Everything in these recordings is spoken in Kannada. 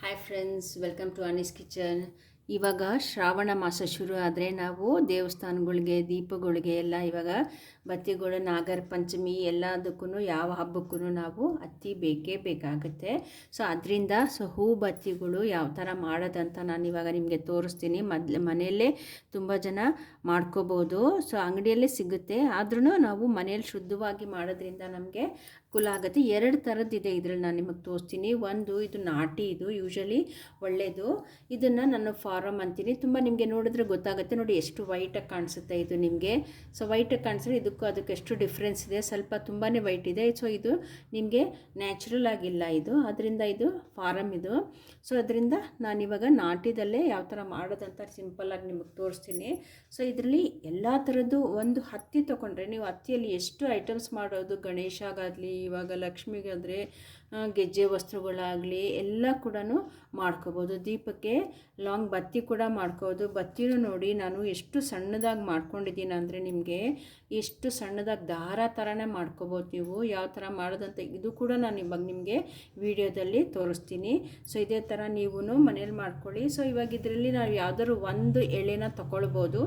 Hi friends, welcome to Annie's kitchen. ಇವಾಗ ಶ್ರಾವಣ ಮಾಸ ಶುರು ಆದರೆ ನಾವು ದೇವಸ್ಥಾನಗಳಿಗೆ ದೀಪಗಳಿಗೆ ಎಲ್ಲ ಇವಾಗ ಬತ್ತಿಗಳು ನಾಗರ ಪಂಚಮಿ ಎಲ್ಲದಕ್ಕೂ ಯಾವ ಹಬ್ಬಕ್ಕೂ ನಾವು ಹತ್ತಿ ಬೇಕೇ ಬೇಕಾಗುತ್ತೆ. ಸೊ ಅದರಿಂದ ಹೂ ಬತ್ತಿಗಳು ಯಾವ ಥರ ಮಾಡೋದಂತ ನಾನು ಇವಾಗ ನಿಮಗೆ ತೋರಿಸ್ತೀನಿ. ಮನೆಯಲ್ಲೇ ತುಂಬ ಜನ ಮಾಡ್ಕೋಬೋದು. ಸೊ ಅಂಗಡಿಯಲ್ಲೇ ಸಿಗುತ್ತೆ, ಆದ್ರೂ ನಾವು ಮನೆಯಲ್ಲಿ ಶುದ್ಧವಾಗಿ ಮಾಡೋದ್ರಿಂದ ನಮಗೆ ಕುಲ ಆಗುತ್ತೆ. ಎರಡು ಥರದ್ದಿದೆ ಇದರಲ್ಲಿ ನಾನು ನಿಮಗೆ ತೋರಿಸ್ತೀನಿ. ಒಂದು ಇದು ನಾಟಿ, ಇದು ಯೂಶಲಿ ಒಳ್ಳೆಯದು. ಇದನ್ನು ನಾನು ಫಾರಮ್ ಅಂತೀನಿ. ತುಂಬ ನಿಮಗೆ ನೋಡಿದ್ರೆ ಗೊತ್ತಾಗುತ್ತೆ. ನೋಡಿ ಎಷ್ಟು ವೈಟಾಗಿ ಕಾಣಿಸುತ್ತೆ ಇದು ನಿಮಗೆ. ಸೊ ವೈಟಾಗಿ ಕಾಣಿಸಿದ್ರೆ ಇದಕ್ಕೂ ಅದಕ್ಕೆ ಎಷ್ಟು ಡಿಫ್ರೆನ್ಸ್ ಇದೆ. ಸ್ವಲ್ಪ ತುಂಬಾ ವೈಟ್ ಇದೆ. ಸೊ ಇದು ನಿಮಗೆ ನ್ಯಾಚುರಲ್ ಆಗಿಲ್ಲ ಇದು, ಅದರಿಂದ ಇದು ಫಾರಮ್ ಇದು. ಸೊ ಅದರಿಂದ ನಾನಿವಾಗ ನಾಟಿದಲ್ಲೇ ಯಾವ ಥರ ಮಾಡೋದಂತ ಸಿಂಪಲ್ಲಾಗಿ ನಿಮಗೆ ತೋರಿಸ್ತೀನಿ. ಸೊ ಇದರಲ್ಲಿ ಎಲ್ಲ ಥರದ್ದು ಒಂದು ಹತ್ತಿ ತೊಗೊಂಡ್ರೆ ನೀವು ಹತ್ತಿಯಲ್ಲಿ ಎಷ್ಟು ಐಟಮ್ಸ್ ಮಾಡೋದು, ಗಣೇಶಗಾಗಲಿ ಇವಾಗ ಲಕ್ಷ್ಮಿಗಾದರೆ ಗೆಜ್ಜೆ ವಸ್ತ್ರಗಳಾಗಲಿ ಎಲ್ಲ ಕೂಡ ಮಾಡ್ಕೋಬೋದು. ದೀಪಕ್ಕೆ ಲಾಂಗ್ ಬತ್ತಿ ಕೂಡ ಮಾಡ್ಕೋಬೋದು. ಬತ್ತಿನೂ ನೋಡಿ ನಾನು ಎಷ್ಟು ಸಣ್ಣದಾಗಿ ಮಾಡ್ಕೊಂಡಿದ್ದೀನಿ ಅಂದರೆ ನಿಮಗೆ ಎಷ್ಟು ಸಣ್ಣದಾಗಿ ದಾರ ಥರನೇ ಮಾಡ್ಕೋಬೋದು ನೀವು. ಯಾವ ಥರ ಮಾಡೋದಂತ ಇದು ಕೂಡ ನಾನು ಇವಾಗ ನಿಮಗೆ ವಿಡಿಯೋದಲ್ಲಿ ತೋರಿಸ್ತೀನಿ. ಸೊ ಇದೇ ಥರ ನೀವು ಮನೇಲಿ ಮಾಡ್ಕೊಳ್ಳಿ. ಸೊ ಇವಾಗ ಇದರಲ್ಲಿ ನಾವು ಯಾವುದಾದ್ರು ಒಂದು ಎಳೆನ ತೊಗೊಳ್ಬೋದು.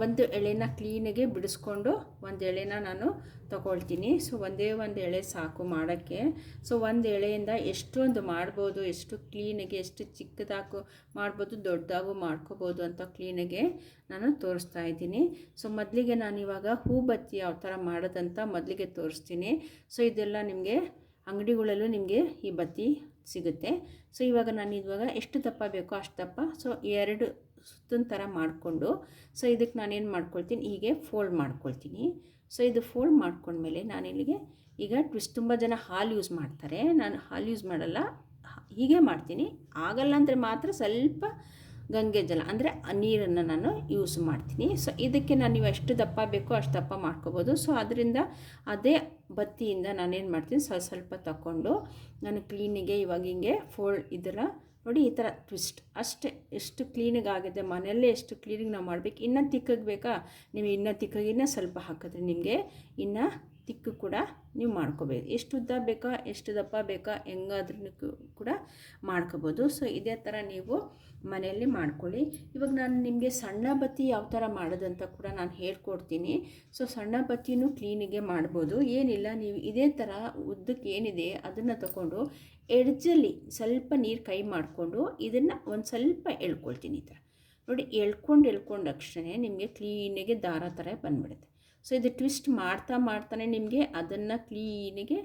ಒಂದು ಎಳೆನ ಕ್ಲೀನಾಗೆ ಬಿಡಿಸ್ಕೊಂಡು ಒಂದು ಎಳೆನ ನಾನು ತೊಗೊಳ್ತೀನಿ. ಸೊ ಒಂದೇ ಒಂದು ಎಳೆ ಸಾಕು ಮಾಡೋಕ್ಕೆ. ಸೊ ಒಂದು ಎಳೆಯಿಂದ ಎಷ್ಟೊಂದು ಮಾಡ್ಬೋದು, ಎಷ್ಟು ಕ್ಲೀನಾಗಿ ಎಷ್ಟು ಚಿಕ್ಕದಾಗೂ ಮಾಡ್ಬೋದು, ದೊಡ್ಡದಾಗೂ ಮಾಡ್ಕೋಬೋದು ಅಂತ ಕ್ಲೀನಾಗೆ ನಾನು ತೋರಿಸ್ತಾ ಇದ್ದೀನಿ. ಸೊ ಮೊದಲಿಗೆ ನಾನಿವಾಗ ಹೂ ಬತ್ತಿ ಯಾವ ಥರ ಮಾಡೋದಂತ ಮೊದಲಿಗೆ ತೋರಿಸ್ತೀನಿ. ಸೊ ಇದೆಲ್ಲ ನಿಮಗೆ ಅಂಗಡಿಗಳಲ್ಲೂ ನಿಮಗೆ ಈ ಬತ್ತಿ ಸಿಗುತ್ತೆ. ಸೊ ಇವಾಗ ನಾನು ಇವಾಗ ಎಷ್ಟು ದಪ್ಪ ಬೇಕೋ ಅಷ್ಟು ದಪ್ಪ, ಸೊ 2 ಸುತ್ತಿನ ಥರ ಮಾಡಿಕೊಂಡು, ಸೊ ಇದಕ್ಕೆ ನಾನೇನು ಮಾಡ್ಕೊಳ್ತೀನಿ, ಹೀಗೆ ಫೋಲ್ಡ್ ಮಾಡ್ಕೊಳ್ತೀನಿ. ಸೊ ಇದು ಫೋಲ್ಡ್ ಮಾಡ್ಕೊಂಡ್ಮೇಲೆ ನಾನು ಇಲ್ಲಿಗೆ ಈಗ ಟ್ವಿಸ್ಟ್, ತುಂಬ ಜನ ಹಾಲು ಯೂಸ್ ಮಾಡ್ತಾರೆ, ನಾನು ಹಾಲು ಯೂಸ್ ಮಾಡಲ್ಲ, ಹೀಗೆ ಮಾಡ್ತೀನಿ. ಆಗಲ್ಲ ಅಂದರೆ ಮಾತ್ರ ಸ್ವಲ್ಪ ಗಂಗೆ ಜಲ ಅಂದರೆ ನೀರನ್ನು ನಾನು ಯೂಸ್ ಮಾಡ್ತೀನಿ. ಸೊ ಇದಕ್ಕೆ ನಾನು ನೀವು ಎಷ್ಟು ದಪ್ಪ ಬೇಕೋ ಅಷ್ಟು ದಪ್ಪ ಮಾಡ್ಕೋಬೋದು. ಸೊ ಅದರಿಂದ ಅದೇ ಬತ್ತಿಯಿಂದ ನಾನೇನು ಮಾಡ್ತೀನಿ, ಸ್ವಲ್ಪ ತಗೊಂಡು ನಾನು ಕ್ಲೀನಿಗೆ ಇವಾಗ ಹಿಂಗೆ ಫೋಲ್ಡ್ ಇದರ ನೋಡಿ ಈ ಥರ ಟ್ವಿಸ್ಟ್ ಅಷ್ಟೇ. ಎಷ್ಟು ಕ್ಲೀನಿಗೆ ಆಗಿದೆ, ಮನೆಯಲ್ಲೇ ಎಷ್ಟು ಕ್ಲೀನಿಗೆ ನಾವು ಮಾಡಬೇಕು. ಇನ್ನೂ ತಿಕ್ಕಗೆ ಬೇಕಾ, ನೀವು ಇನ್ನೂ ತಿಕ್ಕಾಗಿನ್ನ ಸ್ವಲ್ಪ ಹಾಕಿದ್ರೆ ನಿಮಗೆ ಇನ್ನೂ ತಿಕ್ಕು ಕೂಡ ನೀವು ಮಾಡ್ಕೋಬೇಕು. ಎಷ್ಟು ಉದ್ದ ಬೇಕಾ ಎಷ್ಟು ದಪ್ಪ ಬೇಕಾ ಹೆಂಗಾದ್ರೂ ಕೂಡ ಮಾಡ್ಕೋಬೋದು. ಸೊ ಇದೇ ಥರ ನೀವು ಮನೆಯಲ್ಲಿ ಮಾಡ್ಕೊಳ್ಳಿ. ಇವಾಗ ನಾನು ನಿಮಗೆ ಸಣ್ಣ ಬತ್ತಿ ಯಾವ ಥರ ಮಾಡೋದಂತ ಕೂಡ ನಾನು ಹೇಳ್ಕೊಡ್ತೀನಿ. ಸೊ ಸಣ್ಣ ಬತ್ತಿನೂ ಕ್ಲೀನಿಗೆ ಮಾಡ್ಬೋದು, ಏನಿಲ್ಲ. ನೀವು ಇದೇ ಥರ ಉದ್ದಕ್ಕೆ ಏನಿದೆ ಅದನ್ನು ತಗೊಂಡು ಎಡ್ಜಲ್ಲಿ ಸ್ವಲ್ಪ ನೀರು ಕೈ ಮಾಡಿಕೊಂಡು ಇದನ್ನು ಒಂದು ಸ್ವಲ್ಪ ಎಳ್ಕೊಳ್ತೀನಿ. ಈ ಥರ ನೋಡಿ, ಎಳ್ಕೊಂಡು ಅಕ್ಷಣ ನಿಮಗೆ ಕ್ಲೀನಿಗೆ ದಾರ ಥರ ಬಂದುಬಿಡುತ್ತೆ. ಸೊ ಇದು ಟ್ವಿಸ್ಟ್ ಮಾಡ್ತಾನೆ ನಿಮಗೆ ಅದನ್ನು ಕ್ಲೀನಿಗೆ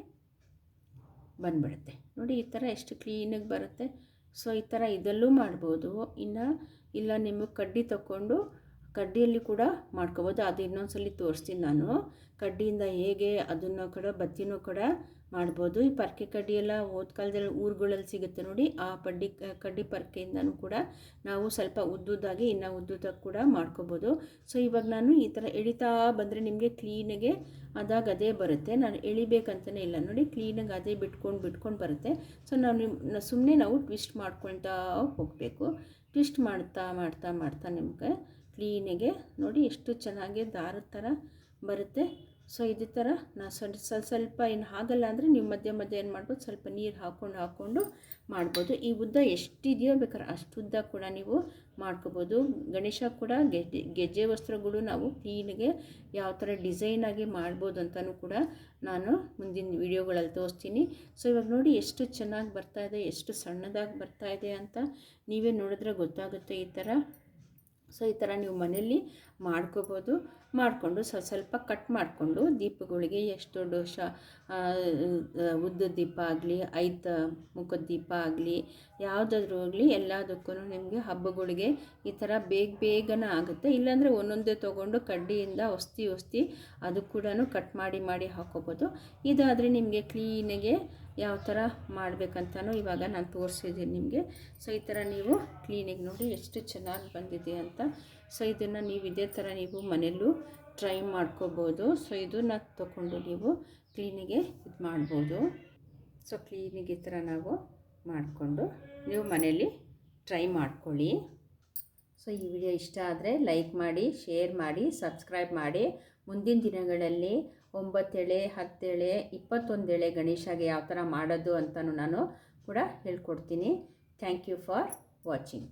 ಬಂದುಬಿಡುತ್ತೆ. ನೋಡಿ ಈ ಥರ ಎಷ್ಟು ಕ್ಲೀನಾಗಿ ಬರುತ್ತೆ. ಸೊ ಈ ಥರ ಇದಲ್ಲೂ ಮಾಡ್ಬೋದು. ಇಲ್ಲ ನಿಮಗೆ ಕಡ್ಡಿ ತಗೊಂಡು ಕಡ್ಡಿಯಲ್ಲಿ ಕೂಡ ಮಾಡ್ಕೋಬೋದು. ಅದು ಇನ್ನೊಂದ್ಸಲಿ ತೋರಿಸ್ತೀನಿ ನಾನು, ಕಡ್ಡಿಯಿಂದ ಹೇಗೆ ಅದನ್ನು ಕೂಡ ಬತ್ತಿನೂ ಕೂಡ ಮಾಡ್ಬೋದು. ಈ ಪರ್ಕೆ ಕಡ್ಡಿ ಎಲ್ಲ ಓದ್ ಕಾಲದಲ್ಲಿ ಊರುಗಳಲ್ಲಿ ಸಿಗುತ್ತೆ ನೋಡಿ, ಆ ಕಡ್ಡಿ ಪರ್ಕೆಯಿಂದನೂ ಕೂಡ ನಾವು ಸ್ವಲ್ಪ ಉದ್ದುದ್ದಾಗಿ ಇನ್ನೂ ಉದ್ದುದಾಗಿ ಕೂಡ ಮಾಡ್ಕೋಬೋದು. ಸೊ ಇವಾಗ ನಾನು ಈ ಥರ ಎಳಿತಾ ಬಂದರೆ ನಿಮಗೆ ಕ್ಲೀನಾಗೆ ಅದೇ ಬರುತ್ತೆ. ನಾನು ಎಳಿಬೇಕಂತಲೇ ಇಲ್ಲ ನೋಡಿ, ಕ್ಲೀನಾಗಿ ಅದೇ ಬಿಟ್ಕೊಂಡು ಬರುತ್ತೆ. ಸೊ ಸುಮ್ಮನೆ ನಾವು ಟ್ವಿಸ್ಟ್ ಮಾಡ್ಕೊಳ್ತಾ ಹೋಗಬೇಕು. ಟ್ವಿಸ್ಟ್ ಮಾಡ್ತಾ ನಿಮಗೆ ಕ್ಲೀನಿಗೆ ನೋಡಿ ಎಷ್ಟು ಚೆನ್ನಾಗಿ ದಾರದ ಥರ ಬರುತ್ತೆ. ಸೊ ಇದೇ ಥರ ನಾನು ಸ್ವಲ್ಪ ಏನು ಆಗಲ್ಲ ಅಂದರೆ ನೀವು ಮಧ್ಯೆ ಏನು ಮಾಡ್ಬೋದು, ಸ್ವಲ್ಪ ನೀರು ಹಾಕ್ಕೊಂಡು ಮಾಡ್ಬೋದು. ಈ ಉದ್ದ ಎಷ್ಟಿದೆಯೋ ಬೇಕಾದ್ರೆ ಅಷ್ಟು ಉದ್ದ ಕೂಡ ನೀವು ಮಾಡ್ಕೋಬೋದು. ಗಣೇಶ ಕೂಡ ಗೆಜ್ಜೆ ವಸ್ತ್ರಗಳು ನಾವು ಕ್ಲೀನಿಗೆ ಯಾವ ಥರ ಡಿಸೈನಾಗಿ ಮಾಡ್ಬೋದು ಅಂತಲೂ ಕೂಡ ನಾನು ಮುಂದಿನ ವಿಡಿಯೋಗಳಲ್ಲಿ ತೋರಿಸ್ತೀನಿ. ಸೊ ಇವಾಗ ನೋಡಿ ಎಷ್ಟು ಚೆನ್ನಾಗಿ ಬರ್ತಾಯಿದೆ, ಎಷ್ಟು ಸಣ್ಣದಾಗಿ ಬರ್ತಾಯಿದೆ ಅಂತ ನೀವೇ ನೋಡಿದ್ರೆ ಗೊತ್ತಾಗುತ್ತೆ ಈ ಥರ. ಸೊ ಈ ಥರ ನೀವು ಮನೆಯಲ್ಲಿ ಮಾಡ್ಕೋಬೋದು. ಮಾಡಿಕೊಂಡು ಸ್ವಲ್ಪ ಕಟ್ ಮಾಡಿಕೊಂಡು ದೀಪಗಳಿಗೆ ಎಷ್ಟು ದೊಡ್ಡ ಉದ್ದ ದೀಪ ಆಗಲಿ, 5 ಮುಖದ ದೀಪ ಆಗಲಿ, ಯಾವುದಾದ್ರೂ ಆಗಲಿ ಎಲ್ಲದಕ್ಕೂ ನಿಮಗೆ ಹಬ್ಬಗಳಿಗೆ ಈ ಥರ ಬೇಗನೆ ಆಗುತ್ತೆ. ಇಲ್ಲಾಂದರೆ ಒಂದೊಂದೇ ತೊಗೊಂಡು ಕಡ್ಡಿಯಿಂದ ಒಸ್ತಿ ಅದು ಕೂಡ ಕಟ್ ಮಾಡಿ ಹಾಕೋಬೋದು. ಇದಾದರೆ ನಿಮಗೆ ಕ್ಲೀನಾಗೆ ಯಾವ ಥರ ಮಾಡಬೇಕಂತನೂ ಇವಾಗ ನಾನು ತೋರಿಸಿದ್ದೀನಿ ನಿಮಗೆ. ಸೊ ಈ ಥರ ನೀವು ಕ್ಲೀನಿಗೆ ನೋಡಿ ಎಷ್ಟು ಚೆನ್ನಾಗಿ ಬಂದಿದೆ ಅಂತ. ಸೊ ಇದನ್ನು ನೀವು ಇದೇ ಥರ ನೀವು ಮನೆಯಲ್ಲೂ ಟ್ರೈ ಮಾಡ್ಕೋಬೋದು. ಸೊ ಇದನ್ನು ತಗೊಂಡು ನೀವು ಕ್ಲೀನಿಗೆ ಇದು ಮಾಡ್ಬೋದು. ಸೊ ಕ್ಲೀನಿಗೆ ಈ ಥರ ನಾವು ಮಾಡಿಕೊಂಡು ನೀವು ಮನೆಯಲ್ಲಿ ಟ್ರೈ ಮಾಡ್ಕೊಳ್ಳಿ. ಸೊ ಈ ವಿಡಿಯೋ ಇಷ್ಟ ಆದರೆ ಲೈಕ್ ಮಾಡಿ, ಶೇರ್ ಮಾಡಿ, ಸಬ್ಸ್ಕ್ರೈಬ್ ಮಾಡಿ. ಮುಂದಿನ ದಿನಗಳಲ್ಲಿ 9 ಎಳೆ, 10 ಎಳೆ, 21 ಎಳೆ ಗಣೇಶಗೆ ಯಾವ ಥರ ಮಾಡೋದು ಅಂತಲೂ ನಾನು ಕೂಡ ಹೇಳ್ಕೊಡ್ತೀನಿ. Thank you for watching.